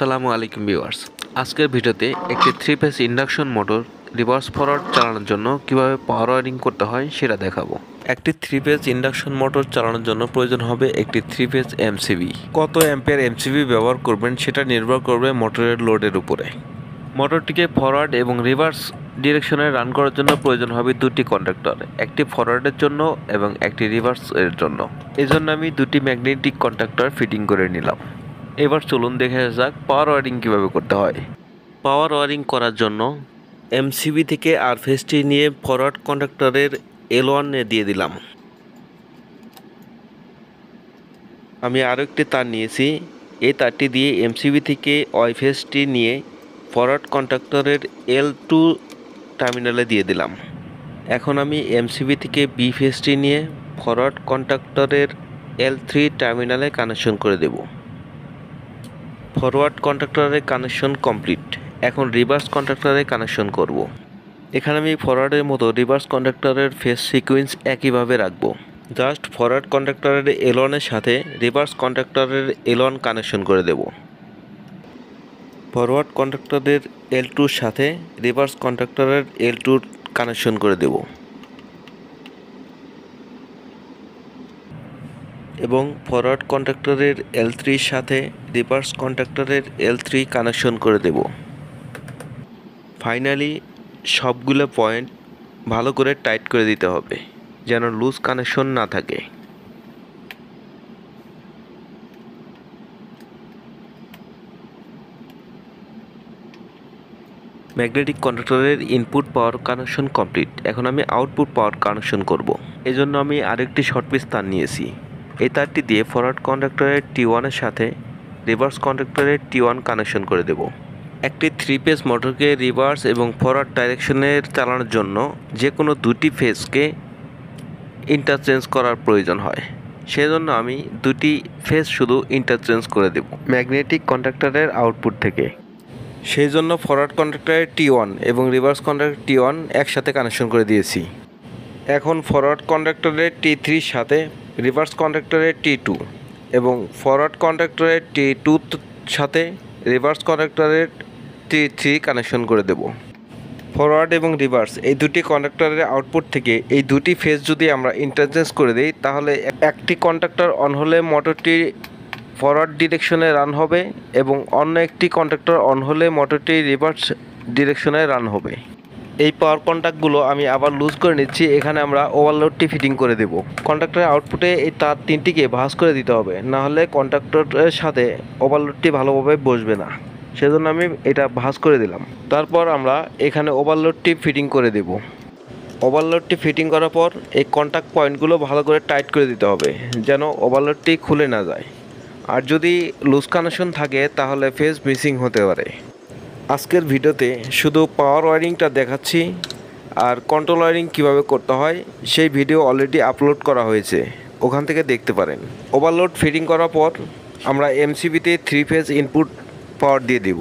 আসসালামু আলাইকুম ভিউয়ার্স। আজকের ভিডিওতে একটি 3 phase induction motor reverse forward চালানোর জন্য কিভাবে পাওয়ার ওয়ারিং করতে হয় সেটা দেখাবো। একটি 3 ফেজ ইন্ডাকশন মোটর চালানোর জন্য প্রয়োজন হবে একটি 3 ফেজ এমসিবি। কত অ্যাম্পিয়ার এমসিবি ব্যবহার করবেন সেটা নির্ভর করবে মোটরের লোডের উপরে। মোটরটিকে ফরওয়ার্ড এবং রিভার্স ডিরেকশনে রান করার জন্য প্রয়োজন হবে দুটি কন্ডাক্টর, একটি ফরওয়ার্ডের জন্য এবং একটি রিভার্স এর জন্য। এজন্য আমি দুটি ম্যাগনেটিক কন্ডাক্টর ফিটিং করে নিলাম। এবার চলুন দেখে যাক পাওয়ার ওয়ারিং কীভাবে করতে হয়। পাওয়ার ওয়ারিং করার জন্য এমসিবি থেকে আর ফেজটি নিয়ে ফরওয়ার্ড কন্ডাক্টরের L1 দিয়ে দিলাম। আমি আরও একটি তার নিয়েছি, এই তারটি দিয়ে এমসিবি থেকে ওয়াই ফেজটি নিয়ে ফরওয়ার্ড কন্ডাক্টরের L2 টার্মিনালে দিয়ে দিলাম। এখন আমি এমসিবি থেকে বি ফেজটি নিয়ে ফরওয়ার্ড কন্ডাক্টরের L3 টার্মিনালে কানেকশন করে দেব। ফরওয়ার্ড কন্ডাক্টরের কানেকশন কমপ্লিট। এখন রিভার্স কন্ডাক্টরে কানেকশন করব। এখানে আমি ফরওয়ার্ডের মতো রিভার্স কন্ডাক্টরের ফেজ সিকোয়েন্স একইভাবে রাখবো। জাস্ট ফরওয়ার্ড কন্ডাক্টরের L1 এর সাথে রিভার্স কন্ডাক্টরের L1 কানেকশন করে দেব। ফরওয়ার্ড কন্ডাক্টরের L2 এর সাথে রিভার্স কন্ডাক্টরের L2 কানেকশন করে দেব এবং ফরওয়ার্ড কন্ডাক্টরের L3 এর সাথে রিভার্স কন্ডাক্টরের L3 কানেকশন করে দেব। ফাইনালি সবগুলো পয়েন্ট ভালো করে টাইট করে দিতে হবে যেন লুজ কানেকশন না থাকে। ম্যাগনেটিক কন্ডাক্টরের ইনপুট পাওয়ার কানেকশন কমপ্লিট। এখন আমি আউটপুট পাওয়ার কানেকশন করব। এজন্য আমি আরেকটি শর্ট পিস তার নিয়েছি। এই তারটি দিয়ে ফরওয়ার্ড কন্ডাক্টরের T1 এর সাথে রিভার্স কন্ডাক্টরের T1 কানেকশন করে দেব। একটি 3 ফেজ মোটরকে রিভার্স এবং ফরওয়ার্ড ডাইরেকশনের চালানোর জন্য যে কোনো দুটি ফেজকে ইন্টারচেঞ্জ করার প্রয়োজন হয়। সেজন্য আমি দুটি ফেজ শুধু ইন্টারচেঞ্জ করে দেব ম্যাগনেটিক কন্ডাক্টরের আউটপুট থেকে। সেই জন্য ফরওয়ার্ড কন্ডাক্টরের T1 এবং রিভার্স কন্ডাক্টর T1 একসাথে কানেকশন করে দিয়েছি। এখন ফরওয়ার্ড কন্ডাক্টরের T3 এর সাথে রিভার্স কন্ডাক্টরের T2 এবং ফরওয়ার্ড কন্ডাক্টরের T2 সাথে রিভার্স কন্ডাক্টরের T3 কানেকশন করে দেব। ফরওয়ার্ড এবং রিভার্স এই দুটি কন্ডাক্টরের আউটপুট থেকে এই দুটি ফেজ যদি আমরা ইন্টারচেঞ্জ করে দিই তাহলে একটি কন্ডাক্টর অন হলে মোটরটি ফরওয়ার্ড ডিরেকশনে রান হবে এবং অন্য একটি কন্ডাক্টর অন হলে মোটরটি রিভার্স ডিরেকশনে রান হবে। এই পাওয়ার কন্ট্যাক্টগুলো আমি আবার লুজ করে নিচ্ছি। এখানে আমরা ওভারলোডটি ফিটিং করে দেব। কন্ডাক্টরের আউটপুটে এই তার তিনটিকে ভাঁজ করে দিতে হবে, না হলে কন্ডাক্টরের সাথে ওভারলোডটি ভালোভাবে বসবে না। সেজন্য আমি এটা ভাঁজ করে দিলাম। তারপর আমরা এখানে ওভারলোডটি ফিটিং করে দেব। ওভারলোডটি ফিটিং করার পর এই কন্ট্যাক্ট পয়েন্টগুলো ভালো করে টাইট করে দিতে হবে যেন ওভারলোডটি খুলে না যায়। আর যদি লুজ কানেকশন থাকে তাহলে ফেজ মিসিং হতে পারে। আজকের ভিডিওতে শুধু পাওয়ার ওয়ারিংটা দেখাচ্ছি, আর কন্ট্রোল ওয়ারিং কীভাবে করতে হয় সেই ভিডিও অলরেডি আপলোড করা হয়েছে, ওখান থেকে দেখতে পারেন। ওভারলোড ফিটিং করার পর আমরা এমসিবিতে 3 ফেজ ইনপুট পাওয়ার দিয়ে দেব।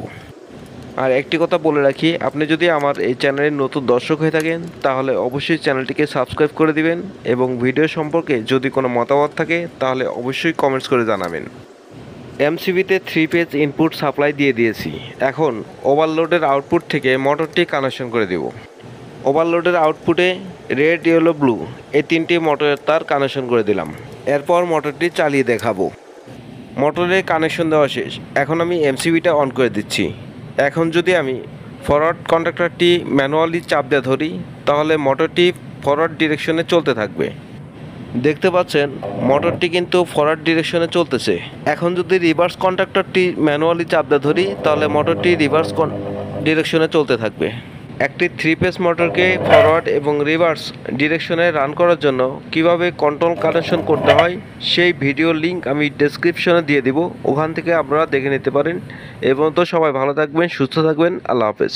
আর একটি কথা বলে রাখি, আপনি যদি আমার এই চ্যানেলের নতুন দর্শক হয়ে থাকেন তাহলে অবশ্যই চ্যানেলটিকে সাবস্ক্রাইব করে দিবেন এবং ভিডিও সম্পর্কে যদি কোনো মতামত থাকে তাহলে অবশ্যই কমেন্টস করে জানাবেন। এমসিবিতে 3 ফেজ ইনপুট সাপ্লাই দিয়ে দিয়েছি। এখন ওভারলোডের আউটপুট থেকে মোটরটি কানেকশন করে দেব। ওভারলোডের আউটপুটে রেড, ইয়েলো, ব্লু এই তিনটি মোটরের তার কানেকশন করে দিলাম। এরপর মোটরটি চালিয়ে দেখাবো। মোটরের কানেকশন দেওয়া শেষ। এখন আমি এমসিবিটা অন করে দিচ্ছি। এখন যদি আমি ফরওয়ার্ড কন্ডাক্টরটি ম্যানুয়ালি চাপ দিয়ে ধরি তাহলে মোটরটি ফরওয়ার্ড ডিরেকশনে চলতে থাকবে। দেখতে পাচ্ছেন মোটরটি কিন্তু ফরওয়ার্ড ডিরেকশনে চলতেছে। এখন যদি রিভার্স কন্ডাক্টরটি ম্যানুয়ালি চাপ দিয়ে ধরি তাহলে মোটরটি রিভার্স ডিরেকশনে চলতে থাকবে। একটি 3 ফেজ মোটরকে ফরওয়ার্ড এবং রিভার্স ডিরেকশনে রান করার জন্য কিভাবে কন্ট্রোল কানেকশন করতে হয় সেই ভিডিও লিংক আমি ডেসক্রিপশনে দিয়ে দিব, ওখান থেকে আপনারা দেখে নিতে পারেন। এবং তো সবাই ভালো থাকবেন, সুস্থ থাকবেন। আল্লাহ হাফেজ।